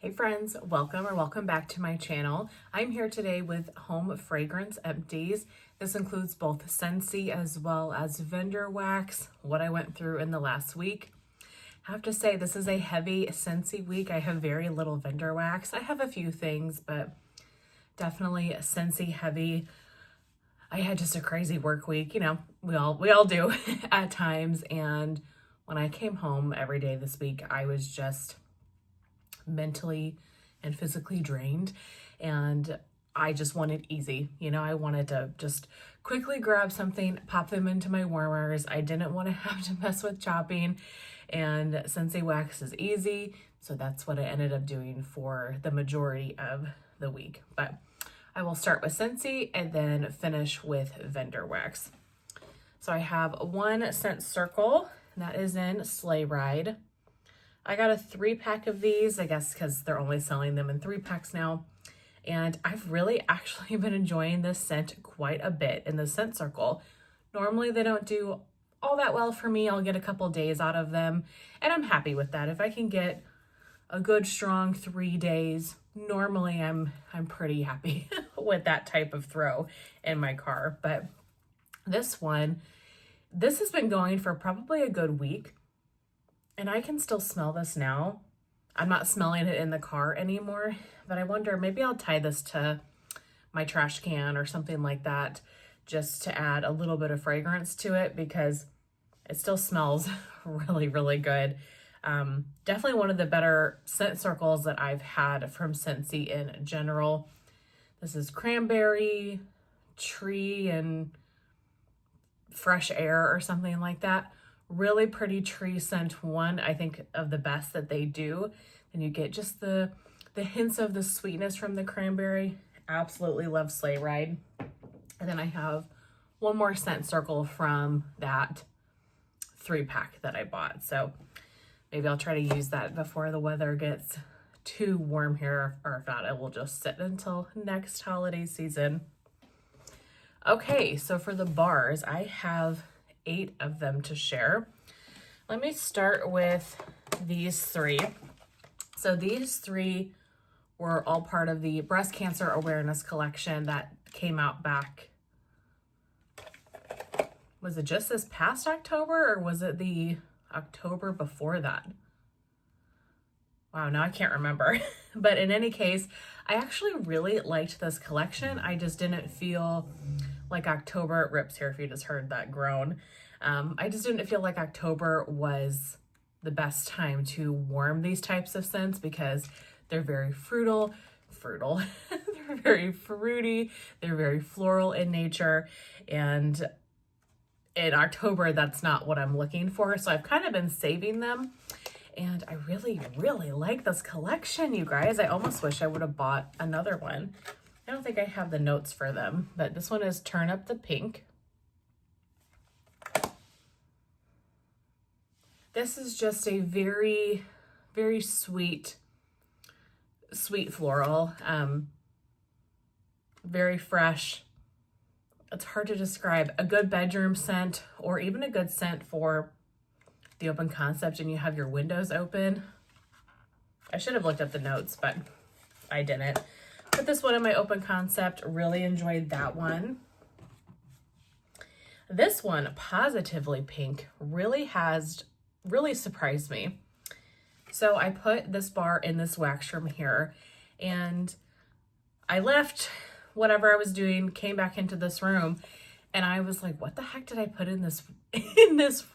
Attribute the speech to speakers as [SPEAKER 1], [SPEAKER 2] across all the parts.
[SPEAKER 1] Hey friends, welcome back to my channel. I'm here today with home fragrance empties. This includes both Scentsy as well as vendor wax, what I went through in the last week. I have to say this is a heavy Scentsy week. I have very little vendor wax. I have a few things, but definitely Scentsy heavy. I had just a crazy work week, you know, we all do at times, and when I came home every day this week, I was just mentally and physically drained, and I just wanted easy. You know, I wanted to just quickly grab something, pop them into my warmers. I didn't want to have to mess with chopping, and Scentsy wax is easy, so that's what I ended up doing for the majority of the week. But I will start with Scentsy and then finish with vendor wax. So I have one scent circle, and that is in Sleigh Ride. I got a 3-pack of these, I guess because they're only selling them in 3-packs now. And I've really actually been enjoying this scent quite a bit in the scent circle. Normally they don't do all that well for me. I'll get a couple days out of them, and I'm happy with that. If I can get a good strong 3 days, normally I'm pretty happy with that type of throw in my car. But this has been going for probably a good week. And I can still smell this now. I'm not smelling it in the car anymore, but I wonder, maybe I'll tie this to my trash can or something like that, just to add a little bit of fragrance to it, because it still smells really, really good. Definitely one of the better scent circles that I've had from Scentsy in general. This is cranberry, tree, and fresh air or something like that. Really pretty tree scent, one I think of the best that they do. And you get just the hints of the sweetness from the cranberry. Absolutely love Sleigh Ride. And then I have one more scent circle from that 3-pack that I bought. So maybe I'll try to use that before the weather gets too warm here, or if not, it will just sit until next holiday season. Okay, so for the bars, I have 8 of them to share. Let me start with these 3. So these 3 were all part of the breast cancer awareness collection that came out back, was it just this past October, or was it the October before that? Wow, now I can't remember. But in any case, I actually really liked this collection. I just didn't feel like October, rips here if you just heard that groan. I just didn't feel like October was the best time to warm these types of scents, because they're very frutal, they're very fruity, they're very floral in nature, and in October, that's not what I'm looking for. So I've kind of been saving them, and I really, really like this collection, you guys. I almost wish I would have bought another one. I don't think I have the notes for them, but this one is Turn Up the Pink. This is just a very, very sweet floral, very fresh. It's hard to describe. A good bedroom scent, or even a good scent for the open concept and you have your windows open. I should have looked up the notes, but I didn't. Put this one in my open concept, really enjoyed that one. This one, Positively Pink, really surprised me. So I put this bar in this wax room here, and I left whatever I was doing, came back into this room, and I was like, what the heck did I put in this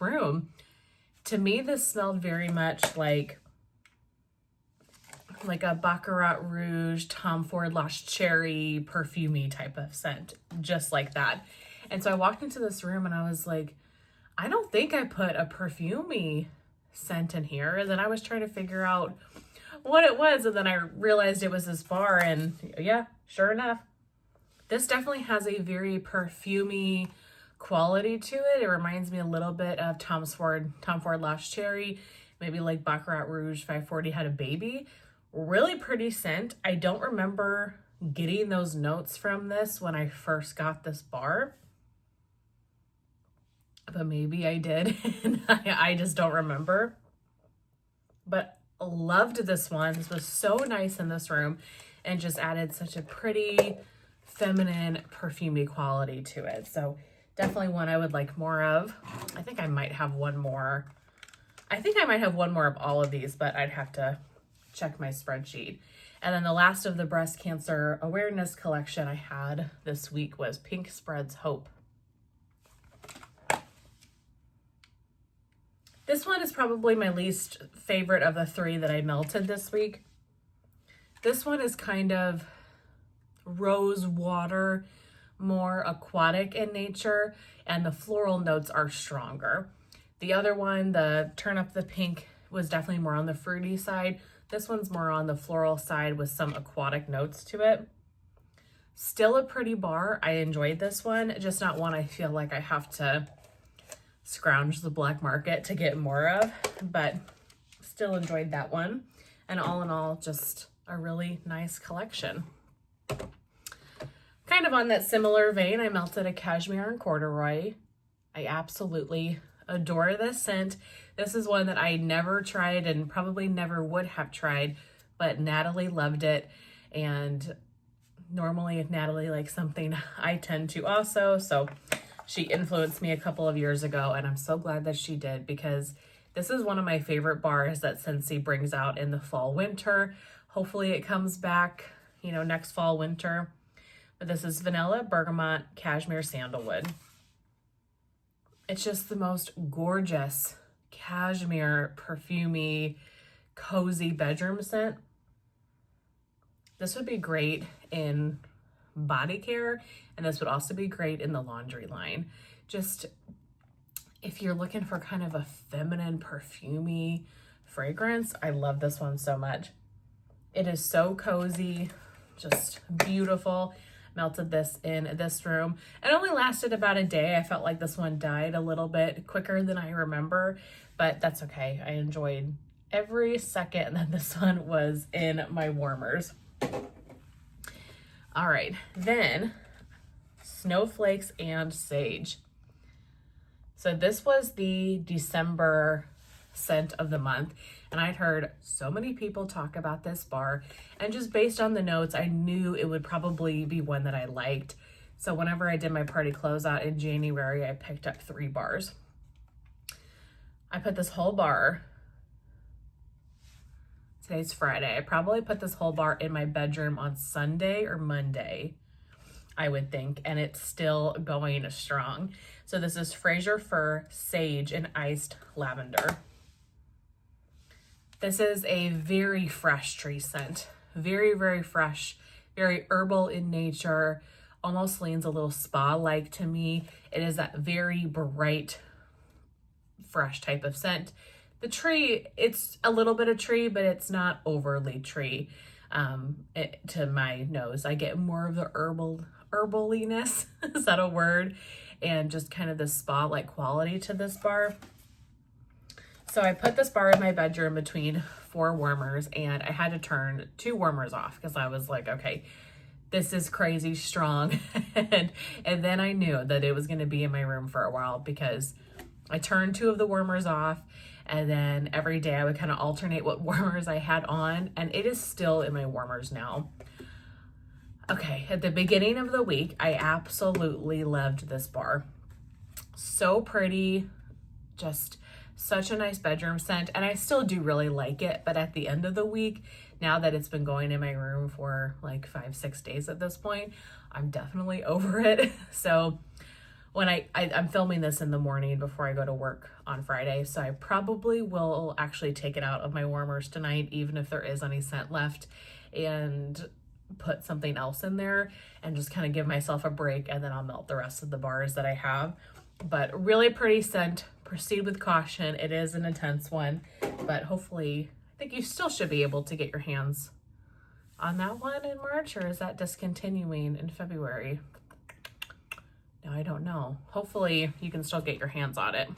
[SPEAKER 1] room? To me, this smelled very much like a Baccarat Rouge, Tom Ford Lost Cherry, perfumey type of scent, just like that. And so I walked into this room and I was like, I don't think I put a perfumey scent in here. And then I was trying to figure out what it was, and then I realized it was this bar, and yeah, sure enough, this definitely has a very perfumey quality to it. It reminds me a little bit of Tom Ford Lost Cherry, maybe like Baccarat Rouge 540 Had a Baby. Really pretty scent. I don't remember getting those notes from this when I first got this bar, but maybe I did, and I just don't remember. But Loved this one. This was so nice in this room and just added such a pretty feminine perfumey quality to it. So definitely one I would like more of. I think I might have one more. I think I might have one more of all of these, but I'd have to check my spreadsheet. And then the last of the breast cancer awareness collection I had this week was Pink Spreads Hope. This one is probably my least favorite of the three that I melted this week. This one is kind of rose water, more aquatic in nature, and the floral notes are stronger. The other one, the Turn Up the Pink, was definitely more on the fruity side. This one's more on the floral side with some aquatic notes to it. Still a pretty bar. I enjoyed this one, just not one I feel like I have to scrounge the black market to get more of, but still enjoyed that one. And all in all, just a really nice collection. Kind of on that similar vein, I melted a Cashmere and Corduroy. I absolutely adore this scent. This is one that I never tried and probably never would have tried, but Natalie loved it. And normally if Natalie likes something, I tend to also. So she influenced me a couple of years ago, and I'm so glad that she did, because this is one of my favorite bars that Scentsy brings out in the fall, winter. Hopefully it comes back, you know, next fall, winter. But this is Vanilla, Bergamot, Cashmere, Sandalwood. It's just the most gorgeous cashmere, perfumey, cozy bedroom scent. This would be great in body care, and this would also be great in the laundry line. Just if you're looking for kind of a feminine, perfumey fragrance, I love this one so much. It is so cozy, just beautiful. Melted this in this room. It only lasted about a day. I felt like this one died a little bit quicker than I remember, but that's okay. I enjoyed every second that this one was in my warmers. All right, then Snowflakes and Sage. So this was the December scent of the month, and I'd heard so many people talk about this bar, and just based on the notes, I knew it would probably be one that I liked. So whenever I did my party closeout in January, I picked up 3 bars. I put this whole bar, today's Friday, I probably put this whole bar in my bedroom on Sunday or Monday, I would think, and it's still going strong. So this is Fraser Fir, Sage, and Iced Lavender. This is a very fresh tree scent. Very, very fresh, very herbal in nature, almost leans a little spa-like to me. It is that very bright, fresh type of scent. The tree, it's a little bit of tree, but it's not overly tree to my nose. I get more of the herbaliness, is that a word? And just kind of the spa-like quality to this bar. So I put this bar in my bedroom between 4 warmers, and I had to turn 2 warmers off because I was like, okay, this is crazy strong. and then I knew that it was going to be in my room for a while, because I turned 2 of the warmers off, and then every day I would kind of alternate what warmers I had on, and it is still in my warmers now. Okay, at the beginning of the week, I absolutely loved this bar. So pretty, just such a nice bedroom scent, and I still do really like it, but at the end of the week, now that it's been going in my room for like 5-6 days at this point, I'm definitely over it. So when I'm filming this in the morning before I go to work on Friday, so I probably will actually take it out of my warmers tonight, even if there is any scent left, and put something else in there and just kind of give myself a break, and then I'll melt the rest of the bars that I have. But really pretty scent. Proceed with caution. It is an intense one, but hopefully, I think you still should be able to get your hands on that one in March, or is that discontinuing in February? No, I don't know. Hopefully you can still get your hands on it.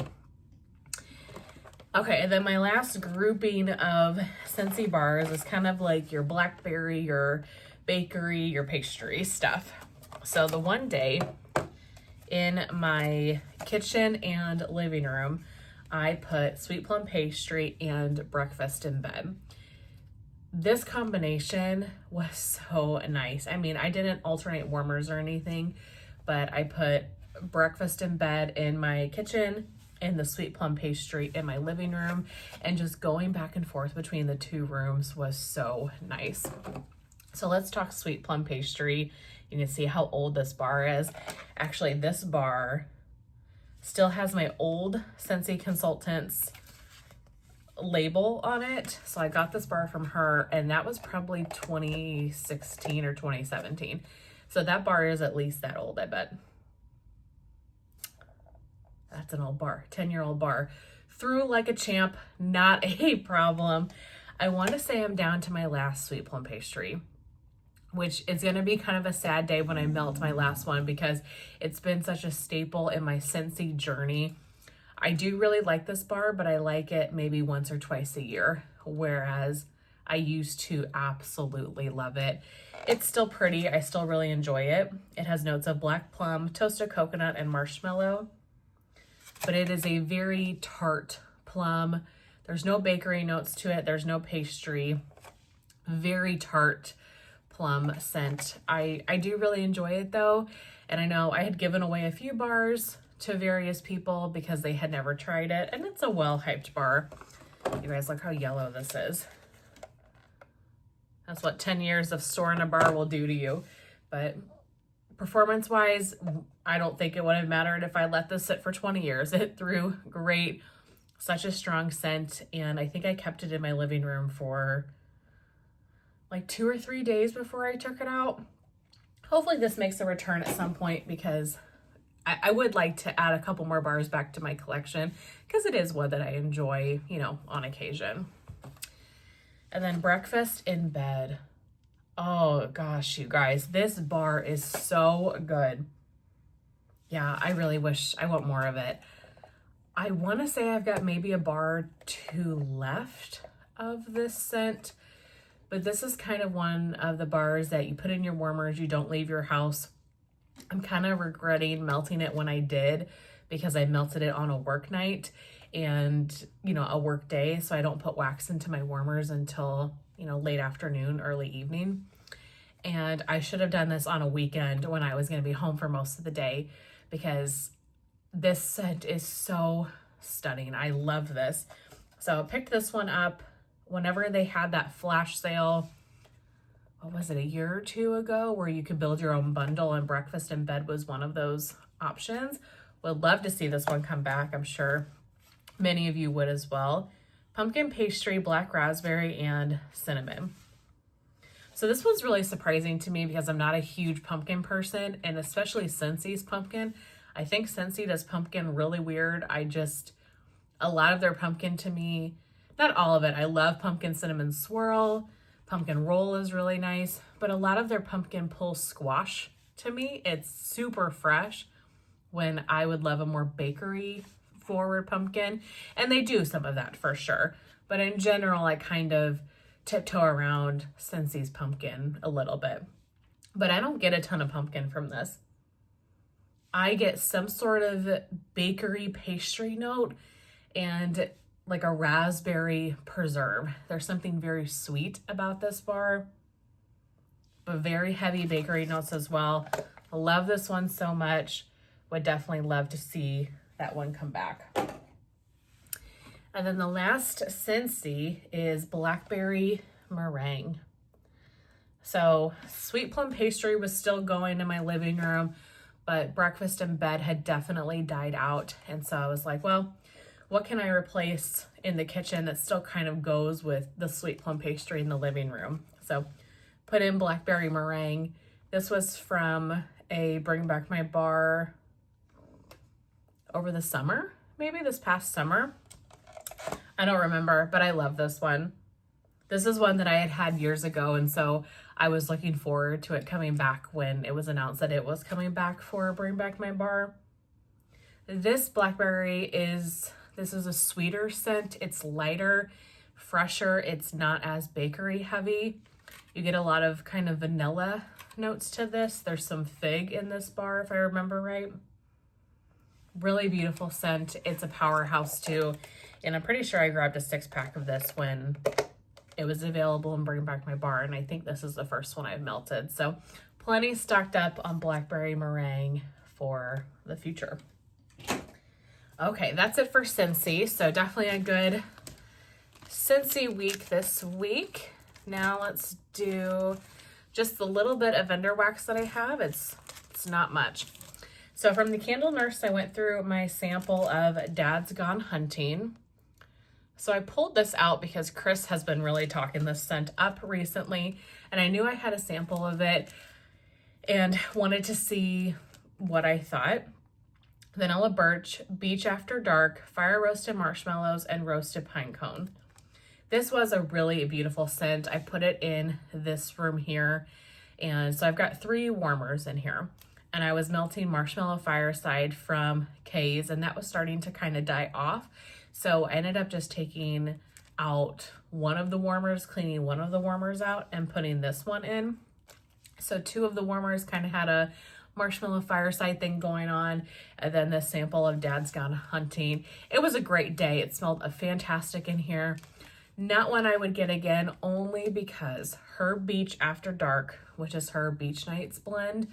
[SPEAKER 1] Okay, and then my last grouping of Scentsy bars is kind of like your blackberry, your bakery, your pastry stuff. So the one day in my kitchen and living room, I put sweet plum pastry and breakfast in bed. This combination was so nice. I mean, I didn't alternate warmers or anything, but I put breakfast in bed in my kitchen and the sweet plum pastry in my living room, and just going back and forth between the two rooms was so nice. So let's talk sweet plum pastry. You can see how old this bar is. Actually, this bar still has my old Scentsy Consultants label on it. So I got this bar from her, and that was probably 2016 or 2017. So that bar is at least that old, I bet. That's an old bar, 10-year-old bar. Through like a champ, not a problem. I want to say I'm down to my last sweet plum pastry, which is going to be kind of a sad day when I melt my last one, because it's been such a staple in my Scentsy journey. I do really like this bar, but I like it maybe once or twice a year, whereas I used to absolutely love it. It's still pretty. I still really enjoy it. It has notes of black plum, toasted coconut, and marshmallow, but it is a very tart plum. There's no bakery notes to it. There's no pastry. Very tart plum scent. I do really enjoy it though. And I know I had given away a few bars to various people because they had never tried it. And it's a well-hyped bar. You guys, look how yellow this is. That's what 10 years of storing a bar will do to you. But performance-wise, I don't think it would have mattered if I let this sit for 20 years. It threw great, such a strong scent, and I think I kept it in my living room for like 2 or 3 days before I took it out. Hopefully this makes a return at some point, because I would like to add a couple more bars back to my collection, because it is one that I enjoy, you know, on occasion. And then breakfast in bed. Oh gosh, you guys, this bar is so good. Yeah, I really wish I want more of it. I want to say I've got maybe a bar or two left of this scent, but this is kind of one of the bars that you put in your warmers, you don't leave your house. I'm kind of regretting melting it when I did, because I melted it on a work night and, you know, a work day. So I don't put wax into my warmers until, you know, late afternoon, early evening. And I should have done this on a weekend when I was going to be home for most of the day, because this scent is so stunning. I love this. So I picked this one up whenever they had that flash sale. What was it, a year or two ago, where you could build your own bundle, and breakfast in bed was one of those options. Would love to see this one come back. I'm sure many of you would as well. Pumpkin pastry, black raspberry, and cinnamon. So this one's really surprising to me, because I'm not a huge pumpkin person, and especially Scentsy's pumpkin. I think Scentsy does pumpkin really weird. A lot of their pumpkin to me, not all of it. I love pumpkin cinnamon swirl. Pumpkin roll is really nice, but a lot of their pumpkin pull squash to me, it's super fresh, when I would love a more bakery forward pumpkin. And they do some of that for sure. But in general, I kind of tiptoe around Scentsy's pumpkin a little bit. But I don't get a ton of pumpkin from this. I get some sort of bakery pastry note and like a raspberry preserve. There's something very sweet about this bar, but very heavy bakery notes as well. I love this one so much. Would definitely love to see that one come back. And then the last Scentsy is blackberry meringue. So sweet plum pastry was still going in my living room, but breakfast in bed had definitely died out. And so I was like, well, what can I replace in the kitchen that still kind of goes with the sweet plum pastry in the living room? So put in blackberry meringue. This was from a Bring Back My Bar over the summer, maybe this past summer. I don't remember, but I love this one. This is one that I had had years ago, and so I was looking forward to it coming back when it was announced that it was coming back for Bring Back My Bar. This blackberry is a sweeter scent. It's lighter, fresher. It's not as bakery heavy. You get a lot of kind of vanilla notes to this. There's some fig in this bar, if I remember right. Really beautiful scent. It's a powerhouse too. And I'm pretty sure I grabbed a 6-pack of this when it was available in Bring Back My Bar. And I think this is the first one I've melted. So plenty stocked up on blackberry meringue for the future. Okay, that's it for Scentsy. So definitely a good Scentsy week this week. Now let's do just the little bit of Lavender wax that I have. It's not much. So from the Candle Nurse, I went through my sample of Dad's Gone Hunting. So I pulled this out because Chris has been really talking this scent up recently, and I knew I had a sample of it and wanted to see what I thought. Vanilla Birch, Beach After Dark, Fire Roasted Marshmallows, and Roasted Pine Cone. This was a really beautiful scent. I put it in this room here, and so I've got 3 warmers in here. And I was melting Marshmallow Fireside from Kay's, and that was starting to kind of die off. So I ended up just taking out one of the warmers, cleaning one of the warmers out, and putting this one in. So 2 of the warmers kind of had a Marshmallow Fireside thing going on, and then this sample of Dad's Gone Hunting. It was a great day. It smelled fantastic in here. Not one I would get again, only because her Beach After Dark, which is her Beach Nights blend,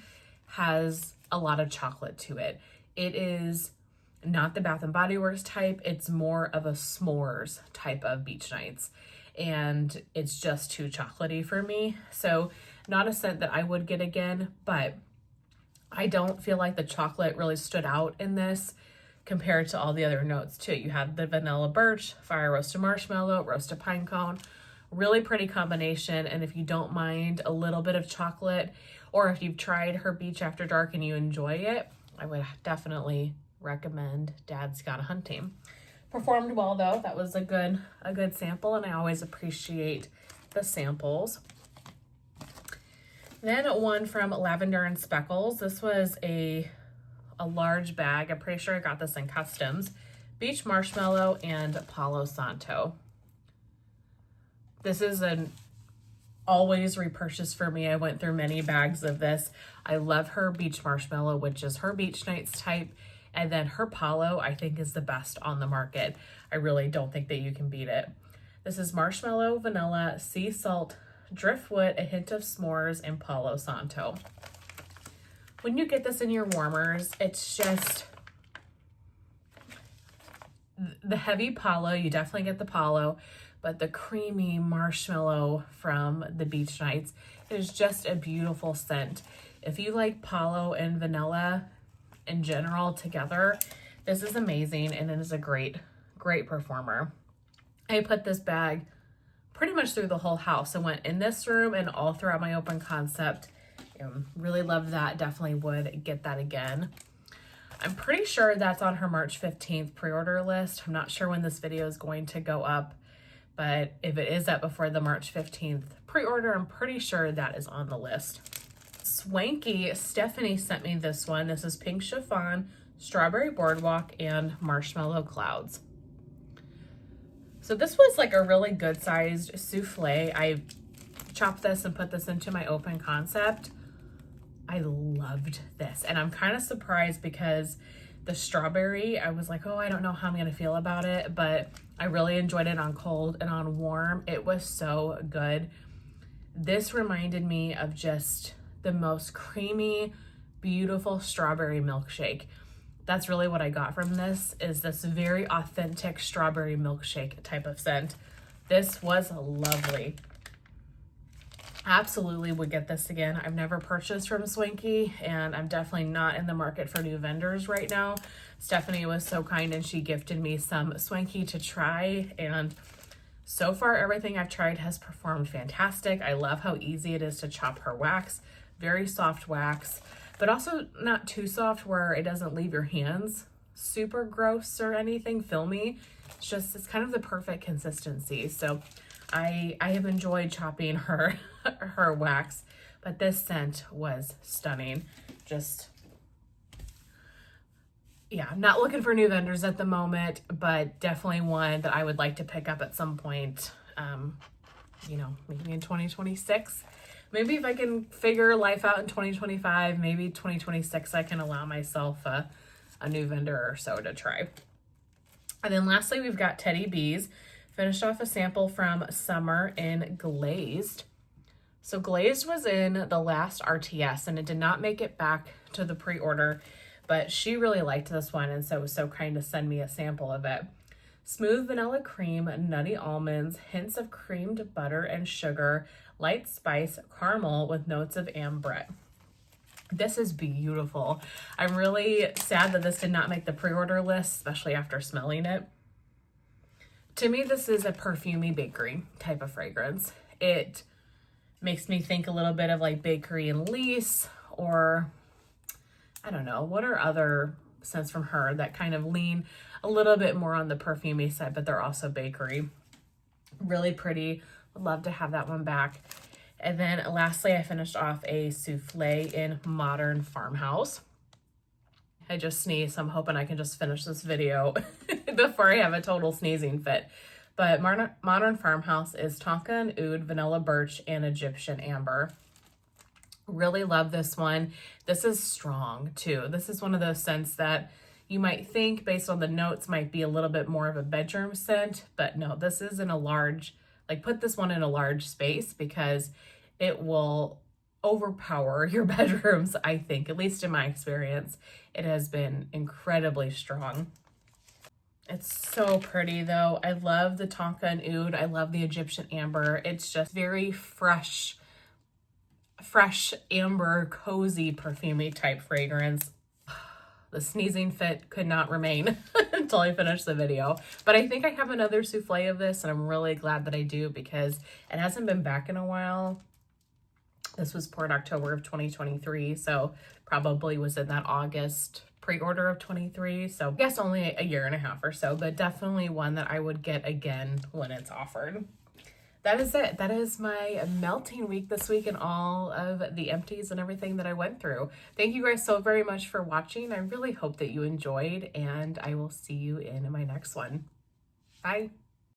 [SPEAKER 1] has a lot of chocolate to it. It is not the Bath and Body Works type. It's more of a s'mores type of Beach Nights, and it's just too chocolatey for me. So not a scent that I would get again, but I don't feel like the chocolate really stood out in this compared to all the other notes too. You have the Vanilla Birch, Fire Roasted Marshmallow, Roasted Pine Cone. Really pretty combination. And if you don't mind a little bit of chocolate, or if you've tried her Beach After Dark and you enjoy it, I would definitely recommend Dad's Gone Hunting. Performed well though. That was a good sample, and I always appreciate the samples. Then one from Lavender and Speckles. This was a large bag. I'm pretty sure I got this in Customs. Beach Marshmallow and Palo Santo. This is an always repurchase for me. I went through many bags of this. I love her Beach Marshmallow, which is her Beach Nights type. And then her Palo, I think, is the best on the market. I really don't think that you can beat it. This is marshmallow, vanilla, sea salt, driftwood, a hint of s'mores, and Palo Santo. When you get this in your warmers, it's just the heavy Palo. You definitely get the Palo, but the creamy marshmallow from the Beach Nights is just a beautiful scent. If you like Palo and vanilla in general together, this is amazing, and it is a great performer. I put this bag pretty much through the whole house. I went in this room and all throughout my open concept. Really loved that. Definitely would get that again. I'm pretty sure that's on her March 15th pre-order list. I'm not sure when this video is going to go up, but if it is up before the March 15th pre-order, I'm pretty sure that is on the list. Swanky, Stephanie sent me this one. This is Pink Chiffon, Strawberry Boardwalk, and Marshmallow Clouds. So this was like a really good sized souffle. I chopped this and put this into my open concept. I loved this, and I'm kind of surprised because the strawberry, I was like, oh, I don't know how I'm gonna feel about it, but I really enjoyed it on cold and on warm. It was so good. This reminded me of just the most creamy, beautiful strawberry milkshake. That's really what I got from this, is this very authentic strawberry milkshake type of scent. This was lovely. Absolutely would get this again. I've never purchased from Swanky, and I'm definitely not in the market for new vendors right now. Stephanie was so kind and she gifted me some Swanky to try, and so far everything I've tried has performed fantastic. I love how easy it is to chop her wax. Very soft wax, but also not too soft where it doesn't leave your hands super gross or anything filmy. It's kind of the perfect consistency. So I have enjoyed chopping her her wax, but this scent was stunning. Just, yeah, I'm not looking for new vendors at the moment, but definitely one that I would like to pick up at some point, you know, maybe in 2026. Maybe if I can figure life out in 2025, maybe 2026, I can allow myself a a new vendor or so to try. And then lastly, we've got Teddy Bees. Finished off a sample from Summer in Glazed. So Glazed was in the last RTS and it did not make it back to the pre-order, but she really liked this one and so was so kind to send me a sample of it. Smooth vanilla cream, nutty almonds, hints of creamed butter and sugar, light spice, caramel with notes of ambre. This is beautiful. I'm really sad that this did not make the pre-order list, especially after smelling it. To me, this is a perfumey bakery type of fragrance. It makes me think a little bit of like Bakery and Lease, or I don't know, what are other scents from her that kind of lean a little bit more on the perfumey side, but they're also bakery. Really pretty. Would love to have that one back. And then lastly, I finished off a souffle in Modern Farmhouse. I just sneezed, so I'm hoping I can just finish this video before I have a total sneezing fit. But Modern Farmhouse is tonka and oud, vanilla birch, and Egyptian amber. Really love this one. This is strong too. This is one of those scents that you might think based on the notes might be a little bit more of a bedroom scent, but no, this is in a large, like put this one in a large space because it will overpower your bedrooms, I think, at least in my experience. It has been incredibly strong. It's so pretty though. I love the tonka and oud. I love the Egyptian amber. It's just very fresh amber, cozy, perfumey type fragrance. The sneezing fit could not remain until I finish the video. But I think I have another souffle of this and I'm really glad that I do because it hasn't been back in a while. This was poured October of 2023, so probably was in that August pre-order of 23. So I guess only a year and a half or so, but definitely one that I would get again when it's offered. That is it. That is my melting week this week and all of the empties and everything that I went through. Thank you guys so very much for watching. I really hope that you enjoyed, and I will see you in my next one. Bye.